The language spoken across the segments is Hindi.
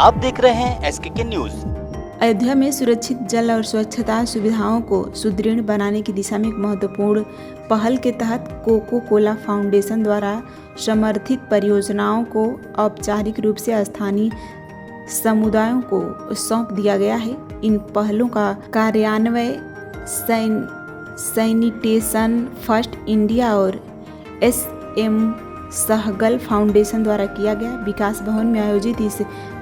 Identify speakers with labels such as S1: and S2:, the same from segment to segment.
S1: आप देख रहे हैं SKK न्यूज।
S2: अयोध्या में सुरक्षित जल और स्वच्छता सुविधाओं को सुदृढ़ बनाने की दिशा में एक महत्वपूर्ण पहल के तहत कोको कोला फाउंडेशन द्वारा समर्थित परियोजनाओं को औपचारिक रूप से स्थानीय समुदायों को सौंप दिया गया है। इन पहलों का कार्यान्वयन सैनिटेशन फर्स्ट इंडिया और SM सहगल फाउंडेशन द्वारा किया गया। विकास भवन में आयोजित इस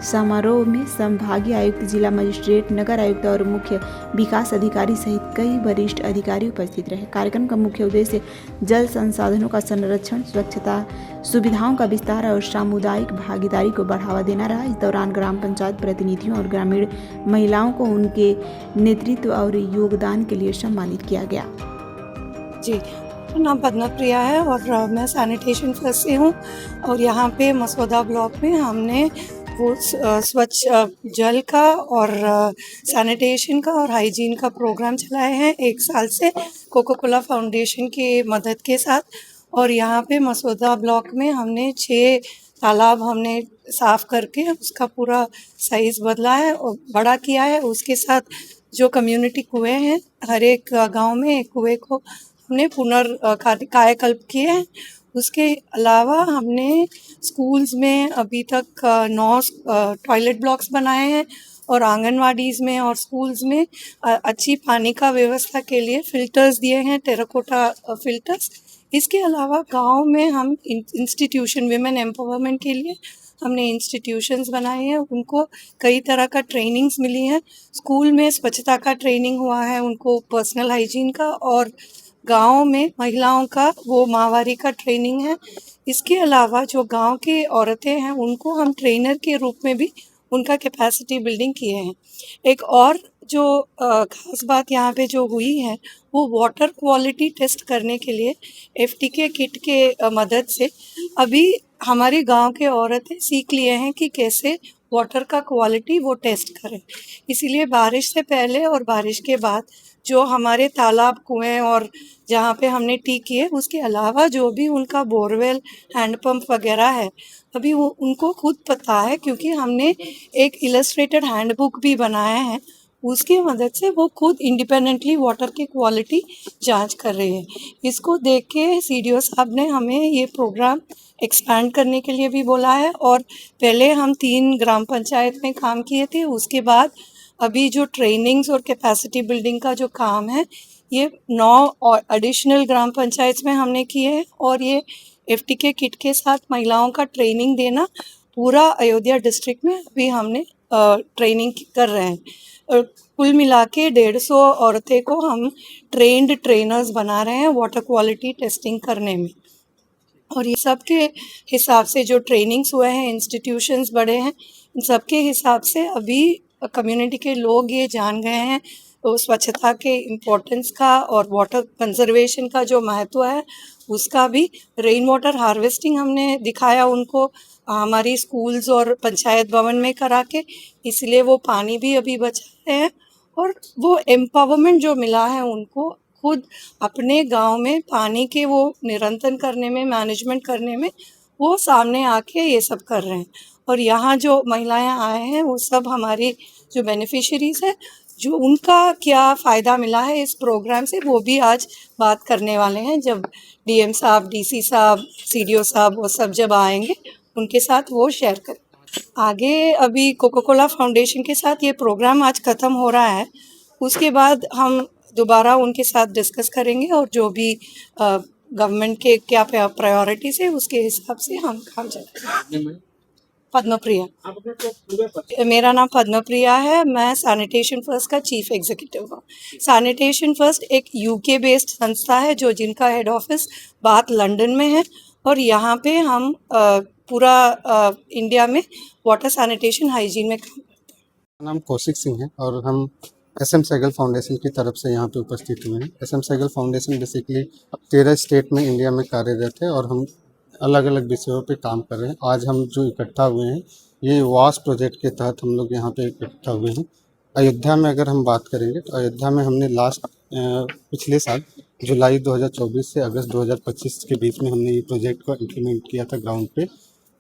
S2: समारोह में संभागीय आयुक्त, जिला मजिस्ट्रेट, नगर आयुक्त और मुख्य विकास अधिकारी सहित कई वरिष्ठ अधिकारी उपस्थित रहे। कार्यक्रम का मुख्य उद्देश्य जल संसाधनों का संरक्षण, स्वच्छता सुविधाओं का विस्तार और सामुदायिक भागीदारी को बढ़ावा देना रहा। इस दौरान ग्राम पंचायत प्रतिनिधियों और ग्रामीण महिलाओं को उनके नेतृत्व और योगदान के लिए सम्मानित किया गया।
S3: जी, मेरा नाम पद्मप्रिया है और मैं सैनिटेशन फर्स्ट से हूँ। और यहाँ पे मसौदा ब्लॉक में हमने वो स्वच्छ जल का और सैनिटेशन का और हाइजीन का प्रोग्राम चलाए हैं 1 साल से कोको कोला फाउंडेशन की मदद के साथ। और यहाँ पे मसौदा ब्लॉक में हमने 6 तालाब हमने साफ़ करके उसका पूरा साइज़ बदला है और बड़ा किया है। उसके साथ जो कम्युनिटी कुएँ हैं, हर एक गांव में एक कुएँ को हमने कायाकल्प किए हैं। उसके अलावा हमने स्कूल्स में अभी तक 9 टॉयलेट ब्लॉक्स बनाए हैं और आंगनवाड़ीज़ में और स्कूल्स में अच्छी पानी का व्यवस्था के लिए फ़िल्टर्स दिए हैं, टेराकोटा फ़िल्टर्स। इसके अलावा गांव में हम इंस्टीट्यूशन विमेन एम्पावरमेंट के लिए हमने इंस्टीट्यूशंस बनाए हैं। उनको कई तरह का ट्रेनिंग्स मिली हैं। स्कूल में स्वच्छता का ट्रेनिंग हुआ है, उनको पर्सनल हाइजीन का, और गाँव में महिलाओं का वो माहवारी का ट्रेनिंग है। इसके अलावा जो गांव की औरतें हैं उनको हम ट्रेनर के रूप में भी उनका कैपेसिटी बिल्डिंग किए हैं। एक और जो खास बात यहाँ पे जो हुई है वो वाटर क्वालिटी टेस्ट करने के लिए FTK किट के मदद से अभी हमारे गांव के औरतें सीख लिए हैं कि कैसे वाटर का क्वालिटी वो टेस्ट करें। इसीलिए बारिश से पहले और बारिश के बाद जो हमारे तालाब, कुएं और जहाँ पे हमने टी किए, उसके अलावा जो भी उनका बोरवेल, हैंडपम्प वगैरह है, अभी वो उनको खुद पता है क्योंकि हमने एक इलस्ट्रेटेड हैंडबुक भी बनाया है। उसकी मदद से वो खुद इंडिपेंडेंटली वाटर की क्वालिटी जांच कर रहे हैं। इसको देख के CDO साहब ने हमें ये प्रोग्राम एक्सपैंड करने के लिए भी बोला है। और पहले हम 3 ग्राम पंचायत में काम किए थे, उसके बाद अभी जो ट्रेनिंग्स और कैपेसिटी बिल्डिंग का जो काम है ये 9 और एडिशनल ग्राम पंचायत में हमने किए हैं। और ये FTK किट के साथ महिलाओं का ट्रेनिंग देना पूरा अयोध्या डिस्ट्रिक्ट में अभी हमने ट्रेनिंग कर रहे हैं। कुल मिला के 150 औरतें को हम ट्रेनर्स बना रहे हैं वाटर क्वालिटी टेस्टिंग करने में। और ये सब के हिसाब से जो ट्रेनिंग्स हुए हैं, इंस्टीट्यूशंस बड़े हैं, इन सब के हिसाब से अभी कम्युनिटी के लोग ये जान गए हैं तो स्वच्छता के इम्पोर्टेंस का और वाटर कंजर्वेशन का जो महत्व है उसका भी। रेन वाटर हार्वेस्टिंग हमने दिखाया उनको हमारी स्कूल्स और पंचायत भवन में करा के, इसलिए वो पानी भी अभी बचा है। और वो एम्पावरमेंट जो मिला है उनको खुद अपने गांव में पानी के वो निरंतर करने में, मैनेजमेंट करने में वो सामने आके ये सब कर रहे हैं। और यहाँ जो महिलाएं आए हैं वो सब हमारी जो बेनिफिशरीज है, जो उनका क्या फ़ायदा मिला है इस प्रोग्राम से, वो भी आज बात करने वाले हैं। जब DM साहब, DC साहब, CDO साहब वो सब जब आएंगे उनके साथ वो शेयर करें। आगे अभी कोको कोला फाउंडेशन के साथ ये प्रोग्राम आज ख़त्म हो रहा है, उसके बाद हम दोबारा उनके साथ डिस्कस करेंगे और जो भी गवर्नमेंट के क्या प्रायोरिटीज़ है उसके हिसाब से हम काम चलाएंगे। पद्मप्रिया, मेरा नाम पद्मप्रिया है। मैं सैनिटेशन फर्स्ट का चीफ एग्जीक्यूटिव हूँ। सैनिटेशन फर्स्ट एक UK बेस्ड संस्था है जो जिनका हेड ऑफिस बात लंदन में है। और यहाँ पे हम पूरा इंडिया में वाटर सैनिटेशन हाइजीन में काम करते हैं।
S4: नाम कौशिक सिंह है और हम SM सहगल फाउंडेशन की तरफ से यहाँ पे उपस्थित हुए हैं। SM Sehgal foundation basically 13 state में इंडिया में कार्यरत है और हम अलग अलग विषयों पे काम कर रहे हैं। आज हम जो इकट्ठा हुए हैं ये वास प्रोजेक्ट के तहत हम लोग यहाँ पे इकट्ठा हुए हैं। अयोध्या में अगर हम बात करेंगे तो अयोध्या में हमने पिछले साल जुलाई 2024 से अगस्त 2025 के बीच में हमने ये प्रोजेक्ट को इम्प्लीमेंट किया था ग्राउंड पे,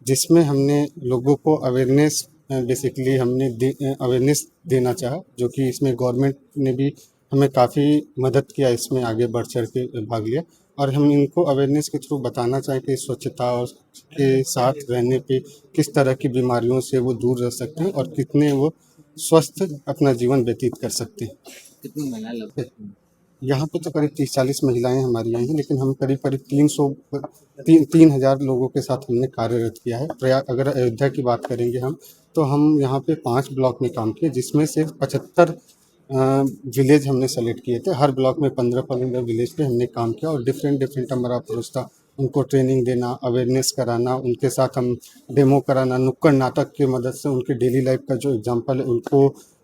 S4: जिसमें हमने लोगों को अवेयरनेस बेसिकली हमने अवेयरनेस देना चाहा, जो कि इसमें गवर्नमेंट ने भी हमें काफ़ी मदद किया, इसमें आगे बढ़ चढ़ के भाग लिया। और हम इनको अवेयरनेस के थ्रू बताना चाहें कि स्वच्छता और के साथ रहने पे किस तरह की बीमारियों से वो दूर रह सकते हैं और कितने वो स्वस्थ अपना जीवन व्यतीत कर सकते हैं।
S5: कितनी महिलाएं लगभग?
S4: यहाँ पे तो करीब 30-40 महिलाएं हमारी आई हैं, लेकिन हम करीब 3,000 लोगों के साथ हमने कार्यरत किया है। अगर अयोध्या की बात करेंगे हम, तो हम यहाँ पे 5 ब्लॉक में काम किए, जिसमें से 75 विलेज हमने सेलेक्ट किए थे। हर ब्लॉक में 15-15 विलेज पे हमने काम किया और डिफरेंट हमारा अप्रोच था। उनको ट्रेनिंग देना, अवेयरनेस कराना, उनके साथ हम डेमो कराना, नुक्कड़ नाटक की मदद से उनके डेली लाइफ का जो एग्जांपल है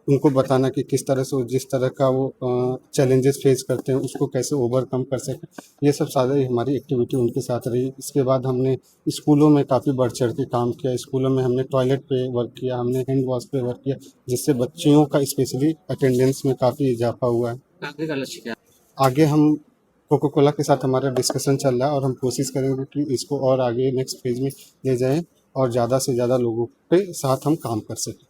S4: उनको बताना कि किस तरह से वो जिस तरह का वो चैलेंजेस फेस करते हैं उसको कैसे ओवरकम कर सकें। ये सब सारी हमारी एक्टिविटी उनके साथ रही। इसके बाद हमने स्कूलों में काफ़ी बढ़ चढ़ के काम किया। स्कूलों में हमने टॉयलेट पे वर्क किया, हमने हैंड वॉश पे वर्क किया, जिससे बच्चियों का स्पेशली अटेंडेंस में काफ़ी इजाफा हुआ है।
S5: आगे का लक्ष्य क्या है?
S4: आगे हम कोको कोला के साथ हमारा डिस्कशन चल रहा है और हम कोशिश करेंगे कि इसको और आगे नेक्स्ट फेज में ले जाएं और ज़्यादा से ज़्यादा लोगों के साथ हम काम कर सकें।